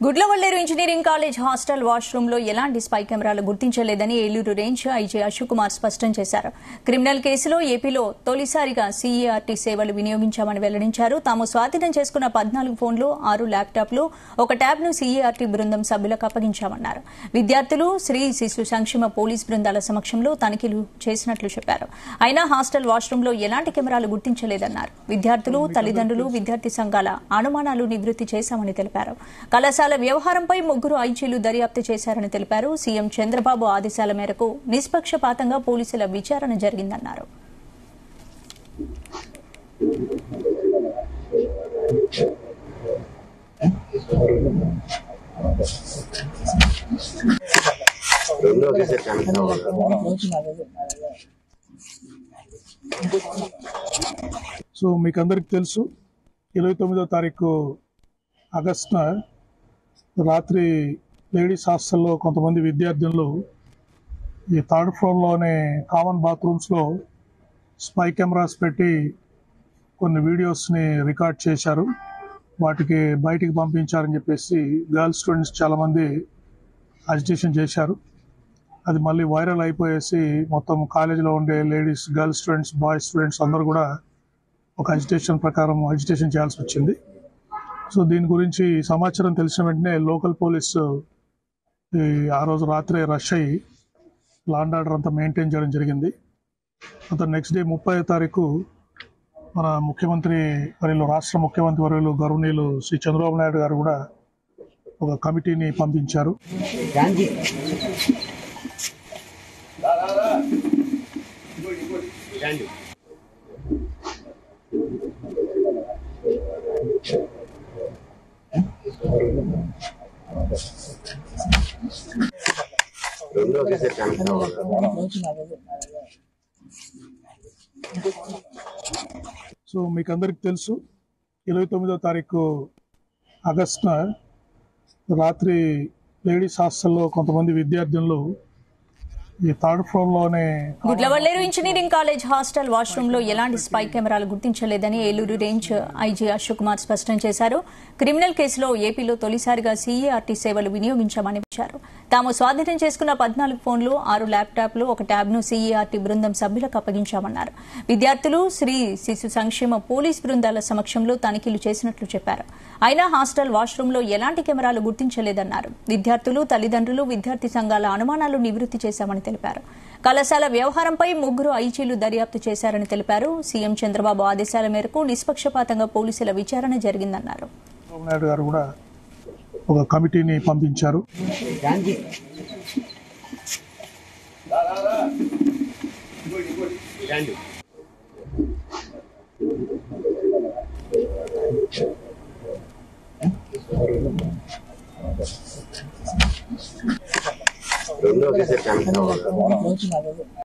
Gudlavalleru engineering college hostel washroom లో ఎలాంటి spy కెమెరాలు గుర్తించలేదని ఏలూరు రేంజ్ ఐజీ అశోక్ కుమార్ స్పష్టం చేశారు. క్రిమినల్ కేసులో ఏపీలో తొలిసారిగా సీఈఆర్టీ సేవలు వినియోగించామని వెల్లడించారు. తాము స్వాధీనం చేసుకున్న 14 ఫోన్లు, 6 ల్యాప్టాప్లు, ఒక ట్యాబ్ ను సీఈఆర్టీ బృందం సభ్యులకు అప్పగించామన్నారు. విద్యార్థులు, శ్రీ శిశు సంక్షేమ పోలీస్ బృందాల సమక్షంలో తనిఖీలు చేసినట్లు చెప్పారు. అయినా హాస్టల్ వాష్రూమ్ లో ఎలాంటి కెమెరాలు గుర్తించలేదన్నారు. విద్యార్థులు, తల్లిదండ్రులు, విద్యార్థి సంఘాల అనుమానాలు నివృత్తి చేశామని తెలిపారు. కళాశాల వ్యవహారంపై 3 ఐజీలు దర్యాప్తు చేశారని తెలిపారు. సీఎం చంద్రబాబు ఆదేశాల మేరకు నిష్పక్షపాతంగా పోలీసుల విచారణ జరిగిందన్నారు. సో మీకు అందరికి తెలుసు 29వ తారీఖు ఆగస్టున రాత్రి లేడీస్ హాస్టల్లో కొంతమంది విద్యార్థులు ఈ 3rd ఫ్లోర్లోనే కామన్ బాత్రూమ్స్లో స్పై కెమెరాస్ పెట్టి కొన్ని వీడియోస్ని రికార్డ్ చేశారు. వాటికి బయటికి పంపించారని చెప్పేసి గర్ల్స్ స్టూడెంట్స్ చాలామంది అజిటేషన్ చేశారు. అది మళ్ళీ వైరల్ అయిపోయేసి మొత్తం కాలేజీలో ఉండే ladies, girls students, boys students అందరూ కూడా ఒక అజిటేషన్ ప్రకారం అజిటేషన్ చేయాల్సి వచ్చింది. సో దీని గురించి సమాచారం తెలిసిన వెంటనే లోకల్ పోలీసు ఆ రోజు రాత్రి రష్ అయ్యి లా అండ్ ఆర్డర్ అంతా మెయింటైన్ చేయడం జరిగింది. అంత నెక్స్ట్ డే 30వ తారీఖు మన ముఖ్యమంత్రి వర్యులు, రాష్ట్ర ముఖ్యమంత్రి వర్యులు గౌరవనీయులు శ్రీ చంద్రబాబు నాయుడు గారు కూడా ఒక కమిటీని పంపించారు. సో మీకు అందరికి తెలుసు 29వ తారీఖు ఆగస్టున రాత్రి లేడీస్ హాస్టల్లో కొంతమంది విద్యార్థులు ఈ 3rd ఫ్లోర్లోనే Gudlavalleru engineering college hostel washroom లో ఎలాంటి స్పై కెమెరాలు గుర్తించలేదని ఏలూరు రేంజ్ ఐజీ అశోక్ కుమార్ స్పష్టం చేశారు. క్రిమినల్ కేసులో ఏపీలో తొలిసారిగా సీఈఆర్టీ సేవలు వినియోగించామని చెప్పారు. తాము స్వాధీనం చేసుకున్న 14 ఫోన్లు, 6 ల్యాప్టాప్లు, ఒక ట్యాబ్ ను సీఈఆర్టీ బృందం సభ్యులకు అప్పగించామన్నారు. విద్యార్థులు, శ్రీ శిశు సంక్షేమ పోలీస్ బృందాల సమక్షంలో తనిఖీలు చేసినట్లు చెప్పారు. అయినా హాస్టల్ వాష్రూమ్ లో ఎలాంటి కెమెరాలు గుర్తించలేదన్నారు. విద్యార్థులు, తల్లిదండ్రులు, విద్యార్థి సంఘాల అనుమానాలు నివృత్తి చేశామని తెలిపారు. కళాశాల వ్యవహారంపై 3 ఐజీలు దర్యాప్తు చేశారని తెలిపారు. సీఎం చంద్రబాబు ఆదేశాల మేరకు నిష్పక్షపాతంగా పోలీసుల విచారణ జరిగిందన్నారు. నాయుడు గారు కూడా ఒక కమిటీని పంపించారు.